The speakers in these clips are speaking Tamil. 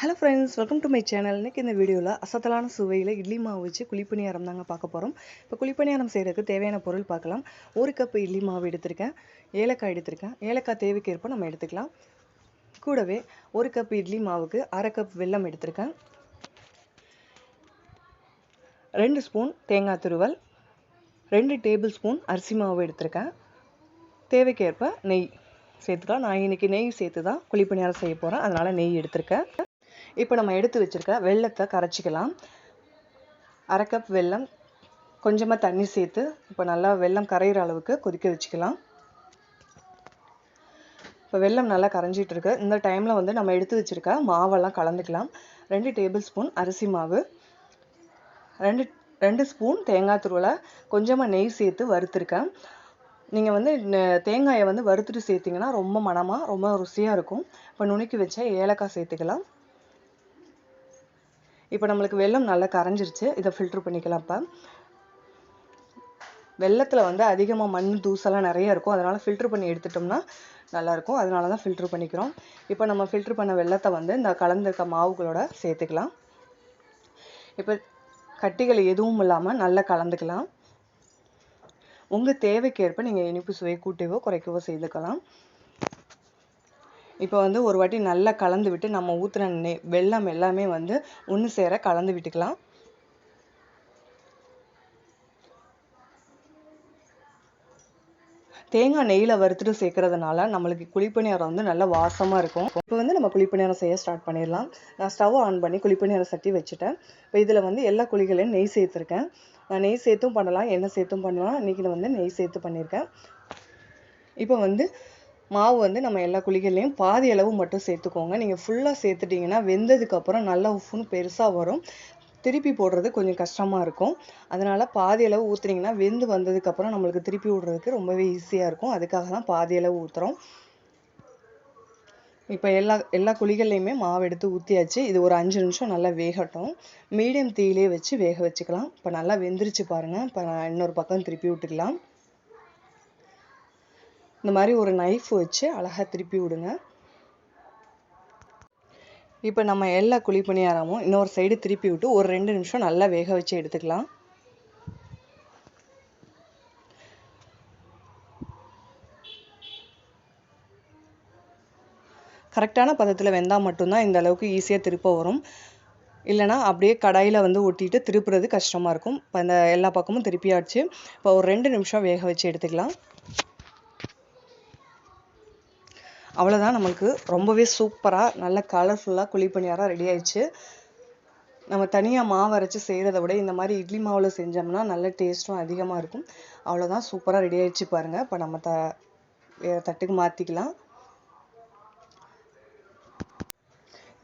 Hello friends, welcome to my channel. இன்னைக்கு இந்த வீடியோல அசத்தலான சுவையில இட்லி மாவு வச்சு குழிப்பணியாரம் தாங்க பார்க்க போறோம். இப்போ குழிப்பணியாரம் செய்யறதுக்கு தேவையான பொருள் பார்க்கலாம். 1 கப் இட்லி மாவு எடுத்துர்க்கேன். ஏலக்காய் எடுத்துர்க்கேன். ஏலக்காய் தேவைக்கு ஏற்ப நம்ம எடுத்துக்கலாம். கூடவே 1 கப் இட்லி மாவுக்கு 1/2 கப் வெல்லம் எடுத்துர்க்கேன். 2 ஸ்பூன் தேங்காய் துருவல், 2 டேபிள் ஸ்பூன் அரிசி மாவு எடுத்துர்க்கேன். தேவைக்கு ஏற்ப நெய் சேர்த்துக்கலாம். நான் இன்னைக்கு நெய் சேர்த்து தான் குழிப்பணியாரம் செய்ய போறேன். அதனால நெய் எடுத்துர்க்கேன். இப்போ நம்ம எடுத்து வச்சிருக்க வெல்லத்தை கரைச்சிக்கலாம். 1/2 கப் வெல்லம், கொஞ்சமாக தண்ணி சேர்த்து இப்போ நல்லா வெல்லம் கரையிற அளவுக்கு கொதிக்க வச்சுக்கலாம். இப்போ வெல்லம் நல்லா கரைஞ்சிட்டு இருக்கு. இந்த டைமில் வந்து நம்ம எடுத்து வச்சிருக்க மாவெல்லாம் கலந்துக்கலாம். 2 டேபிள் ஸ்பூன் அரிசி மாவு, 2 ஸ்பூன் தேங்காய் துருவலை, கொஞ்சமாக நெய் சேர்த்து வறுத்துருக்கேன். நீங்கள் வந்து தேங்காயை வந்து வறுத்துட்டு சேர்த்திங்கன்னா ரொம்ப மணமாக ரொம்ப ருசியாக இருக்கும். இப்போ நுணுக்கி வச்ச ஏலக்காய் சேர்த்துக்கலாம். இப்போ நம்மளுக்கு வெல்லம் நல்லா கரைஞ்சிருச்சு. இதை ஃபில்டர் பண்ணிக்கலாம். இப்போ வெல்லத்தில் வந்து அதிகமாக மண் தூசெல்லாம் நிறைய இருக்கும். அதனால் ஃபில்டர் பண்ணி எடுத்துட்டோம்னா நல்லாயிருக்கும். அதனால தான் ஃபில்டர் பண்ணிக்கிறோம். இப்போ நம்ம ஃபில்டர் பண்ண வெல்லத்தை வந்து இந்த கலந்துருக்க மாவுகளோட சேர்த்துக்கலாம். இப்போ கட்டிகள் எதுவும் இல்லாமல் நல்லா கலந்துக்கலாம். உங்கள் தேவைக்கேற்ப நீங்கள் இனிப்பு சுவை கூட்டவோ குறைக்கவோ செய்துக்கலாம். இப்போ வந்து ஒரு வாட்டி நல்லா கலந்து விட்டு நம்ம ஊற்றின வெல்லம் எல்லாமே வந்து ஒன்று சேர கலந்து விட்டுக்கலாம். தேங்காய் நெய்யில் வறுத்துட்டு சேர்க்கறதுனால நம்மளுக்கு குழிப்பணியாரம் வந்து நல்ல வாசமாக இருக்கும். இப்போ வந்து நம்ம குழிப்பணியாரம் செய்ய ஸ்டார்ட் பண்ணிடலாம். நான் ஸ்டவ் ஆன் பண்ணி குழிப்பணியாரம் சட்டி வச்சுட்டேன். இப்போ இதில் வந்து எல்லா குழிகளையும் நெய் சேர்த்துருக்கேன். நான் நெய் சேர்த்தும் பண்ணலாம், எண்ணெய் சேர்த்தும் பண்ணலாம். இன்றைக்கி நான் வந்து நெய் சேர்த்து பண்ணியிருக்கேன். இப்போ வந்து மாவு வந்து நம்ம எல்லா குழிகள்லையும் பாதி அளவு மட்டும் சேர்த்துக்கோங்க. நீங்கள் ஃபுல்லாக சேர்த்துட்டிங்கன்னா வெந்ததுக்கப்புறம் நல்லா உஃப்னு பெருசாக வரும். திருப்பி போடுறது கொஞ்சம் கஷ்டமாக இருக்கும். அதனால் பாதி அளவு ஊற்றுனீங்கன்னா வெந்து வந்ததுக்கப்புறம் நம்மளுக்கு திருப்பி விடுறதுக்கு ரொம்பவே ஈஸியாக இருக்கும். அதுக்காக தான் பாதி அளவு ஊற்றுறோம். இப்போ எல்லா குழிகள்லையுமே மாவு எடுத்து ஊற்றியாச்சு. இது ஒரு 5 நிமிஷம் நல்லா வேகட்டும். மீடியம் தீயிலே வச்சு வேக வச்சுக்கலாம். இப்போ நல்லா வெந்துருச்சு பாருங்கள். இப்போ இன்னொரு பக்கம் திருப்பி விட்டுக்கலாம். இந்த மாதிரி ஒரு நைஃப் வச்சு அழகாக திருப்பி விடுங்க. இப்போ நம்ம எல்லா குழிப்பணியாரமும் இன்னொரு சைடு திருப்பி விட்டு ஒரு 2 நிமிஷம் நல்லா வேக வச்சு எடுத்துக்கலாம். கரெக்டான பதத்தில் வெந்தால் மட்டும்தான் இந்த அளவுக்கு ஈஸியாக திருப்ப வரும். இல்லைனா அப்படியே கடாயில் வந்து ஒட்டிட்டு திருப்புறது கஷ்டமாக இருக்கும். இப்போ இந்த எல்லா பக்கமும் திருப்பியாச்சு. இப்போ ஒரு 2 நிமிஷம் வேக வச்சு எடுத்துக்கலாம். அவ்வளோதான், நம்மளுக்கு ரொம்பவே சூப்பராக நல்ல கலர்ஃபுல்லாக குழிப்பணியாரம் ரெடி ஆயிடுச்சு. நம்ம தனியாக மாவு அரைச்சி செய்கிறத விட இந்த மாதிரி இட்லி மாவில் செஞ்சோம்னா நல்ல டேஸ்ட்டும் அதிகமாக இருக்கும். அவ்வளோதான், சூப்பராக ரெடி ஆயிடுச்சு பாருங்கள். இப்போ நம்ம வேறு தட்டுக்கு மாற்றிக்கலாம்.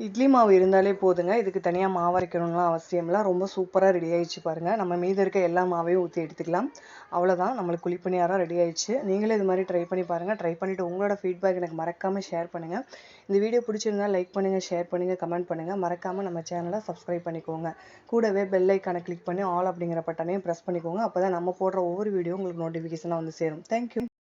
இட்லி மாவு இருந்தாலே போதுங்க. இதுக்கு தனியாக மாவு அரைக்கணும்லாம் அவசியம் இல்லை. ரொம்ப சூப்பராக ரெடி ஆயிடுச்சு பாருங்கள். நம்ம மீதி இருக்க எல்லா மாவையும் ஊற்றி எடுத்துக்கலாம். அவ்வளோதான், நம்மளுக்கு குழிப்பணியாரம் ரெடி ஆயிடுச்சு. நீங்களே இது மாதிரி ட்ரை பண்ணி பாருங்கள். ட்ரை பண்ணிவிட்டு உங்களோட ஃபீட்பேக் எனக்கு மறக்காமல் ஷேர் பண்ணுங்கள். இந்த வீடியோ பிடிச்சிருந்தா லைக் பண்ணுங்கள், ஷேர் பண்ணுங்கள், கமெண்ட் பண்ணுங்கள். மறக்காமல் நம்ம சேனலை சப்ஸ்கிரைப் பண்ணிக்கோங்க. கூடவே பெல் ஐக்கானை கிளிக் பண்ணி ஆல் அப்படிங்கிற பட்டனையும் ப்ரெஸ் பண்ணிக்கோங்க. அப்போ தான் நம்ம போடுற ஒவ்வொரு வீடியோ உங்களுக்கு நோட்டிஃபிகேஷனாக வந்து சேரும். தேங்க்யூ.